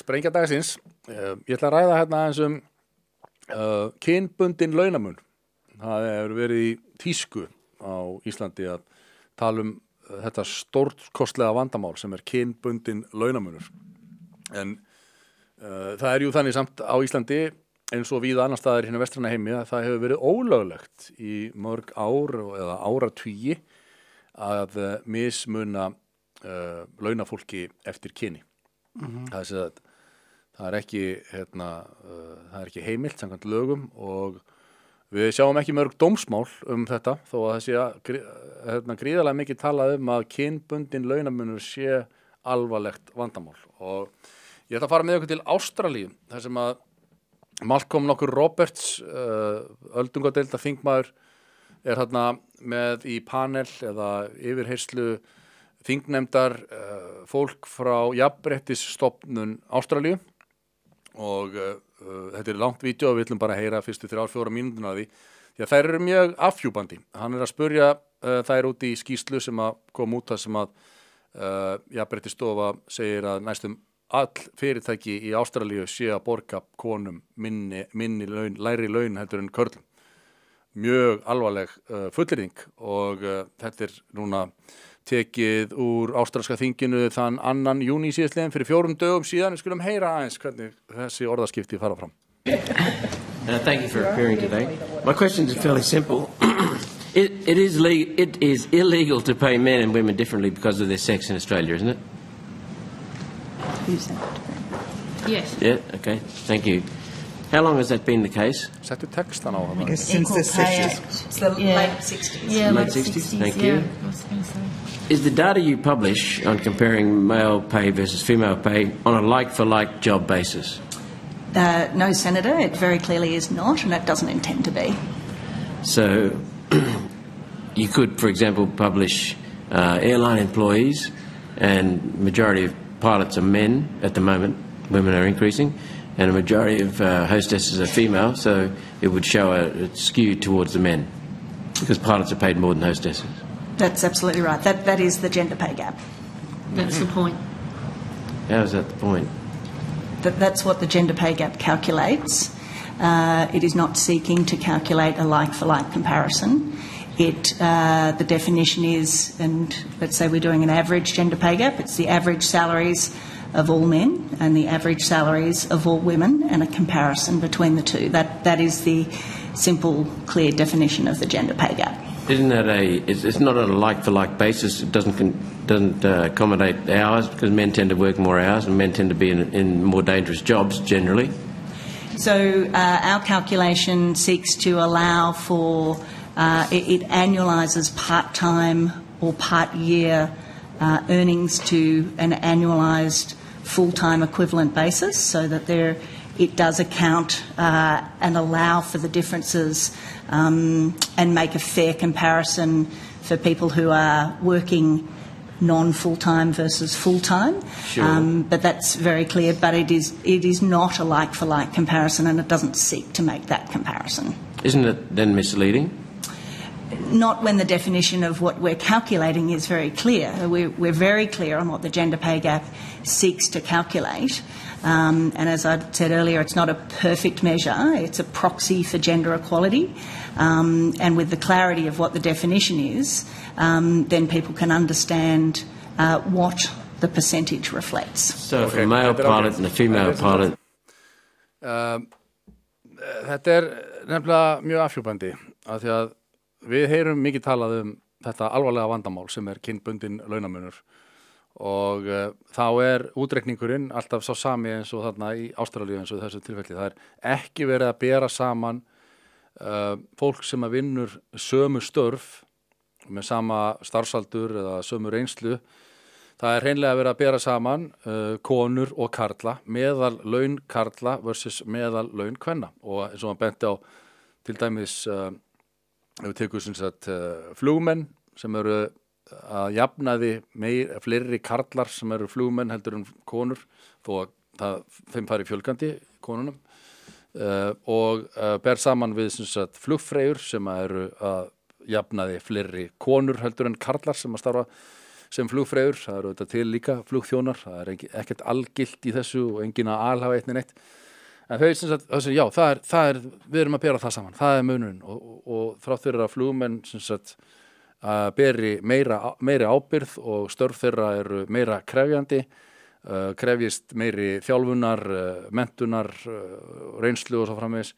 sprengja dagsins. Ég ætla að ræða hérna eins kynbundinn launamun. Það hefur verið í tísku á Íslandi að tala þetta stórkostlega vandamál sem kynbundinn launamunur. En það jú þannig samt á Íslandi eins og víða annar staðar hérna vestræna heimi að það hefur verið ólöglegt í mörg ár eða áratugi að mismuna launafólki eftir kyni. Það er ekki það er ekki heimilt samkvæmt lögum og við sjáum ekki mörg dómsmál þetta þó að það sé gríðarlega mikið talað að kynbundinn launamunur sé alvarlegt vandamál og ég ætla að fara með ykkur til Ástralíu þar sem að Malcolm nokkur Roberts öldungadeilda þingmaður þarna með í panel eða yfirheyrslu þingnefndar fólk frá Jafnréttisstofnun Ástralíu og þetta langt vídeó og við ætlum bara að heyra fyrstu 3-4 mínúturnar af því að þær eru mjög afhjúpandi. Hann að spurja þær út í skýrslu sem að kom út þar sem að Jafnréttisstofa segir að næstum all fyrirtæki í Ástralíu sé að borga konum minni laun, lægri laun heldur en körlum. Mjög alvarleg fullyrðing og þetta núna tekið úr ástralska þinginu þann 2. júní síðastliðinn fyrir 4 dögum síðan. Við skulum heyra aðeins hvernig þessi orðaskipti fara fram. Thank you for appearing today. My question is fairly simple. It is illegal to pay men and women differently because of their sex in Australia, isn't it? Who's that? Yes. Yeah, okay. Thank you. How long has that been the case? Settu textan á hana. Since the 60s. It's the late 60s. Yeah, late 60s. Thank you. Is the data you publish on comparing male pay versus female pay on a like-for-like job basis? No, Senator, it very clearly is not, and it doesn't intend to be. So you could, for example, publish airline employees, and majority of pilots are men at the moment, women are increasing, and a majority of hostesses are female, so it would show a skew towards the men, because pilots are paid more than hostesses. That's absolutely right. That is the gender pay gap. That's the point. How is that the point? That's what the gender pay gap calculates. It is not seeking to calculate a like-for-like comparison. The definition is, and let's say we're doing an average gender pay gap, it's the average salaries of all men and the average salaries of all women and a comparison between the two. That is the simple, clear definition of the gender pay gap. Isn't that it's not on a like-for-like basis? It doesn't accommodate hours because men tend to work more hours and men tend to be in more dangerous jobs generally. So our calculation seeks to allow for, it annualises part-time or part-year earnings to an annualised full-time equivalent basis so that it does account and allow for the differences and make a fair comparison for people who are working non-full-time versus full-time. Sure. But that's very clear. But it is not a like-for-like comparison, and it doesn't seek to make that comparison. Isn't it then misleading? Not when the definition of what we're calculating is very clear. We're very clear on what the gender pay gap seeks to calculate. And as I said earlier, it's not a perfect measure. It's a proxy for gender equality. And with the clarity of what the definition is, then people can understand what the percentage reflects. So if a male pilot and a female pilot... Þetta nefnilega mjög afhjúpandi af því að við heyrum mikið talað þetta alvarlega vandamál sem kynbundinn launamunur og þá útreikningurinn alltaf sá sami eins og þarna í Ástralíu eins og þessu tilfelli. Það ekki verið að bera saman fólk sem vinnur sömu störf með sama starfsaldur eða sömu reynslu. Það hreinlega verið að bera saman konur og karla, meðal laun karla versus meðal laun kvenna og eins og hann benti á til dæmis ef við tekum sem sagt flugmenn sem að jafnaði fleiri karlar sem flugmenn heldur en konur þó að þeim fari fjölgandi konunum og ber saman við sem sagt flugfreyjur sem að jafnaði fleiri konur heldur en karlar sem að starfa sem flugfreyjur, það eru þetta til líka flugþjónar, það er ekkert algilt í þessu og engin að alhafa eitt neitt. En þau sem sagt, já, við erum að bera það saman, það er munurinn og þrátt fyrir að flugmenn sem sagt beri meiri ábyrgð og störf þeirra eru meira krefjandi, krefjist meiri þjálfunar, menntunar, reynslu og svo framvegis,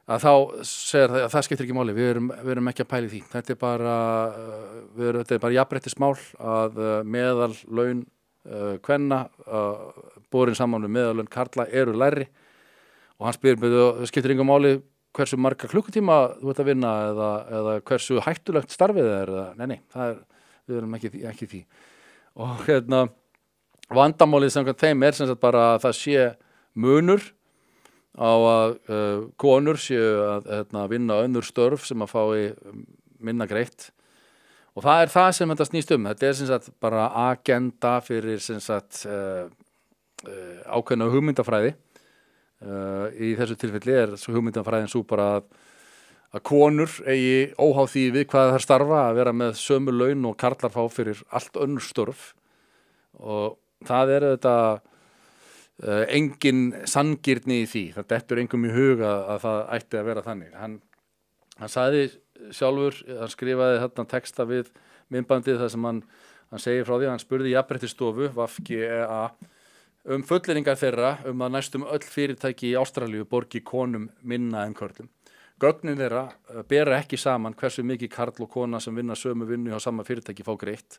að þá segir það að það skiptir ekki máli, við erum ekki að pæla í því. Þetta er bara jafnréttismál að meðal laun kvenna borin saman við meðal laun karla eru lægri og hann spyr, það skiptir engu máli hversu marga klukkutíma þú ert að vinna eða hversu hættulegt starfið er, nei, við erum ekki því. Og vandamálið samkvæmt þeim er sem sagt bara að það sé munur á að konur séu að vinna önnur störf sem að fái minna greitt og það er það sem þetta snýst þetta er sem sagt bara agenda fyrir sem sagt ákveðna hugmyndafræði í þessu tilfelli er hugmyndafræðin svo bara að konur eigi óháð því við hvað þær starfa að vera með sömu laun og karlar fá fyrir allt önnur störf og það er þetta engin sanngirni í því, það dettur engum í huga að það ætti að vera þannig. Hann sagði sjálfur, hann skrifaði þarna texta við myndbandið þar sem hann segir frá því, hann spurði Jafnréttisstofu, VGEA, fullyrðingar þeirra að næstum öll fyrirtæki í Ástralíu borgi konum minna en körlum. Gögnin þeirra bera ekki saman hversu mikið karl og kona sem vinna sömu vinnu hjá sama fyrirtæki fá greitt.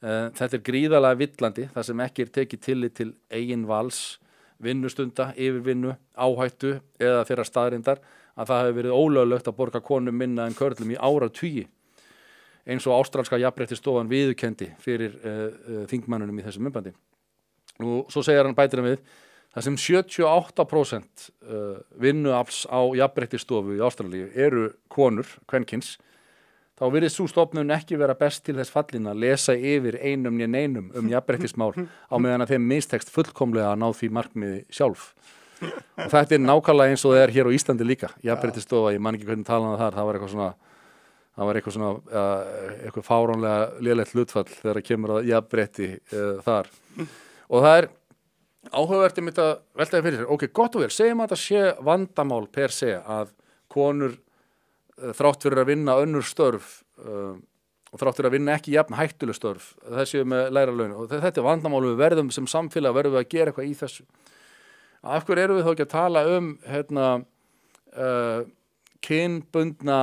Þetta er gríðarlega villandi þar sem ekki er tekið tillit til eigin vals, vinnustunda, yfirvinnu, áhættu eða þeirra staðrindar að það hefur verið ólöglegt að borga konum minna en körlum í áratugi eins og ástralska jafnréttisstofan viðurkenndi fyrir þingmannunum í þessu myndbandi. Og svo segir hann bætir við það sem 78% vinnuafls á jafnréttisstofu í Ástralíu eru konur, kvenkyns, þá virðist sú stofnun ekki vera best til þess fallin að lesa yfir einum né neinum jafnréttismál á meðan að þeim mistekst fullkomlega að ná því markmiði sjálf. Og þetta er nákvæmlega eins og það er hér á Íslandi líka. Jafnréttisstofa, ég man ekki hvernig talaði þar, það var eitthvað fáránlega lélegt hlutfall þegar kemur að jafnrétti þar. Og það er áhugavert einmitt að veltaði fyrir sér, ok, gott og vel, segjum að þetta sé vandamál per se að konur þrátt fyrir að vinna önnur störf og þrátt fyrir að vinna ekki jafn hættuleg störf, þessi með lægra laun og þetta er vandamál við verðum sem samfélag verðum við að gera eitthvað í þessu. Af hverju erum við þá ekki að tala kynbundna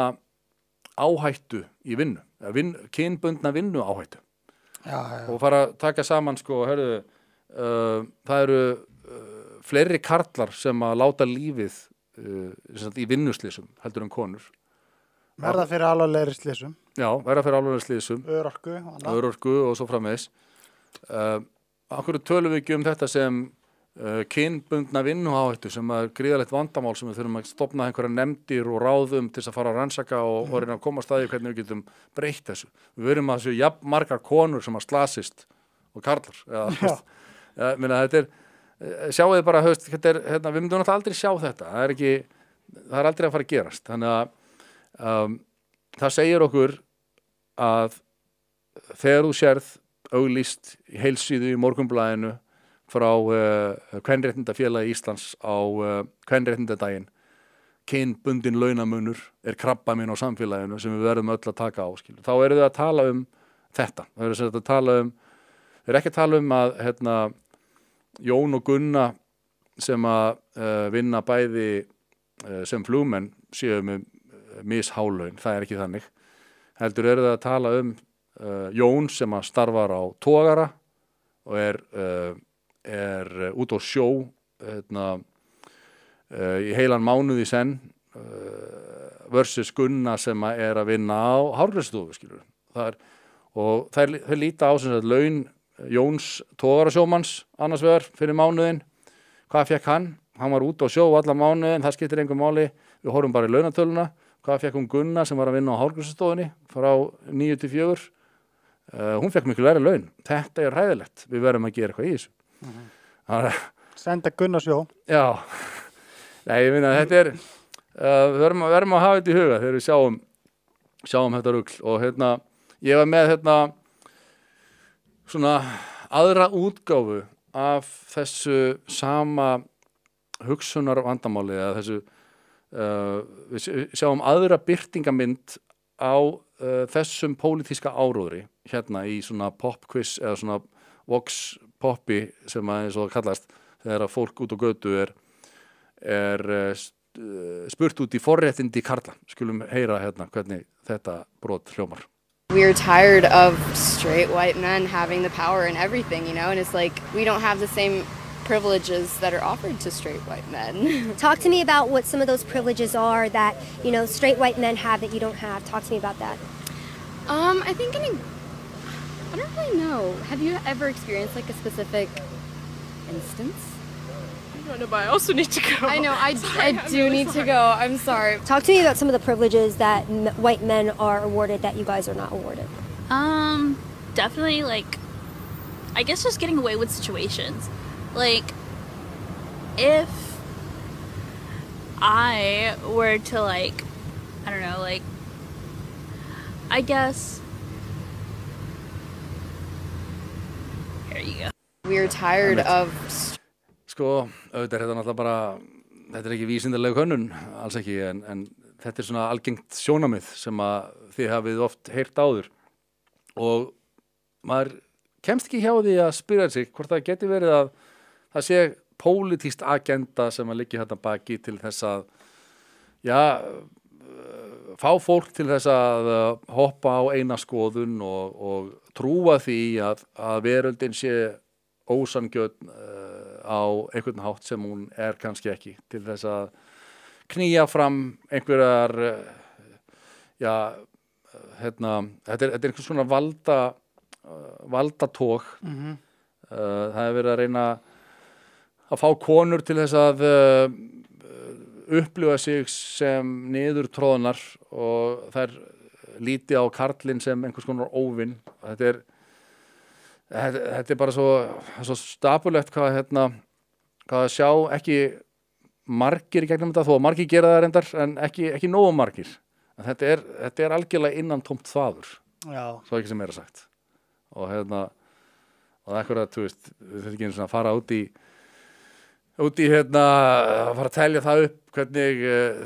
áhættu í vinnu, kynbundna vinnu áhættu og fara að taka saman það eru fleiri karlar sem að láta lífið í vinnuslysum heldur en konur. Verða fyrir alvarlegri slysum. Já, verða fyrir alvarlegri slysum. Örorku og svo framvegis. Af hverju tölum við ekki þetta sem kynbundna vinnuáhættu sem er gríðarlegt vandamál sem við þurfum að stofna einhverja nefndir og ráðum til þess að fara að rannsaka og reyna að koma að staði hvernig við getum breytt þessu. Við verum að þessu jafn margar konur sem að slasist og karlar. Þetta sjáu þið bara, við myndum náttúrulega aldrei sjá þetta. Það er aldrei að fara að gerast. Þannig að það segir okkur að þegar þú sérð auglýst í heilsíðu í Morgunblaðinu frá Kvenréttindafélagi Íslands á kvenréttindadaginn kynbundinn launamunur er krabbamein á samfélaginu sem við verðum öll að taka á þá eru þau að tala þetta þau eru ekki að tala að Jón og Gunna sem að vinna bæði sem flugmenn séu með mishálaun, það er ekki þannig heldur eru það að tala Jón sem að starfar á togara og er út á sjó í heilan mánuð í senn versus Gunna sem að er að vinna á hárgreiðslustofu og þeir líta á sem sagt laun Jóns togarasjómanns annars vegar fyrir mánuðin hvað fekk hann var út á sjó allan mánuðin, það skiptir engu máli við horfum bara í launatöluna hvað fekk Gunna sem var að vinna á hárgreiðslustofunni frá 9 til 4 hún fekk miklu lægri laun þetta er hræðilegt, við verðum að gera eitthvað í þessu Senda Gunna sjó Já, nei, ég minna þetta er við verðum að hafa þetta í huga þegar við sjáum þetta rugl og ég var með svona aðra útgáfu af þessu sama hugsunar vandamáli eða þessu við sjáum aðra birtingamynd á þessum pólitíska áróðri hérna í svona popquiz eða svona vox poppi sem að eins og það kallast þegar að fólk út á götu er spurt út í forréttindi karla. Skulum heyra hérna hvernig þetta brot hljómar. We're tired of straight white men having the power and everything, you know, and it's like we don't have the same privileges that are offered to straight white men. Talk to me about what some of those privileges are that, you know, straight white men have that you don't have. Talk to me about that. I think I don't really know. Have you ever experienced like a specific instance? I don't know, but I also need to go. I know, I do need to go. I'm sorry. Talk to me about some of the privileges that white men are awarded that you guys are not awarded. Definitely, like, I guess just getting away with situations. Like, if I were to, like, I don't know, like, I guess, here you go. We're tired of Sko, auðvitað er þetta náttúrulega bara, þetta er ekki vísindaleg hönnun, alls ekki, en þetta er svona algengt sjónamið sem að þið hafið oft heyrt áður og maður kemst ekki hjá því að spyrja sig hvort það geti verið að það sé pólitískt agenda sem að liggja hérna baki til þess að, já, fá fólk til þess að hoppa á eina skoðun og trúa því að veröldin sé ósanngjörn á einhvern hátt sem hún er kannski ekki til þess að knýja fram einhverjar þetta er einhvers svona valdatók það er verið að reyna að fá konur til þess að upplifa sig sem niðurtroðnar og þær líti á karlinn sem einhvers konar óvinn. Þetta er bara svo stapulegt hvað að sjá ekki margir í gegnum þetta, þó að margir gera það reyndar en ekki nógu margir. En þetta er algjörlega innan tómt þvaður. Já. Svo ekki sem er að sagt. Og og það er akkurat, þú veist, við þurfum ekki einu svona að fara út í að fara að telja það upp hvernig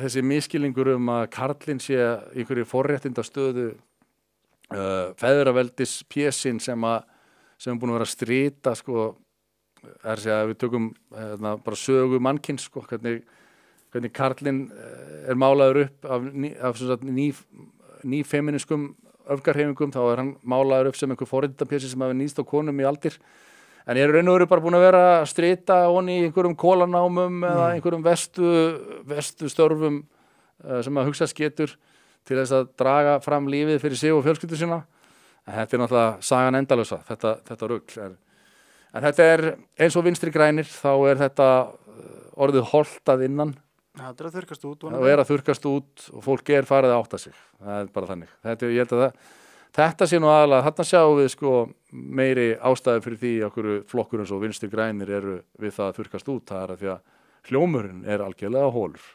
þessi miskilningur að karlinn sé einhverju forréttindastöðu feðraveldis pjessin sem er búin að vera að strita sko, er að segja að við tökum bara sögu mannkyns sko, hvernig karlinn er málaður upp af nýfeminískum öfgarhreyfingum, þá er hann málaður upp sem einhver forréttindapjessi sem hafi nýst á konum í aldir. En ég er raun og veru bara búin að vera að strita honni í einhverjum kólanámum eða einhverjum vestu störfum sem að hugsa getur til þess að draga fram lífið fyrir sig og fjölskyldu sína. En þetta er náttúrulega sagan endalausa, þetta rugl. En þetta er eins og Vinstri grænir, þá er þetta orðið holt að innan. Það er að þurrkast út. Og er að þurrkast út og fólk er farið að átta sig. Það er bara þannig. Ég held að þetta sé nú aðalega, þarna sjáum við sko meiri ástæði fyrir því að flokkur eins og Vinstri grænir eru við það að þurrkast út. Það er að því að hljómurinn er algjörlega hólur.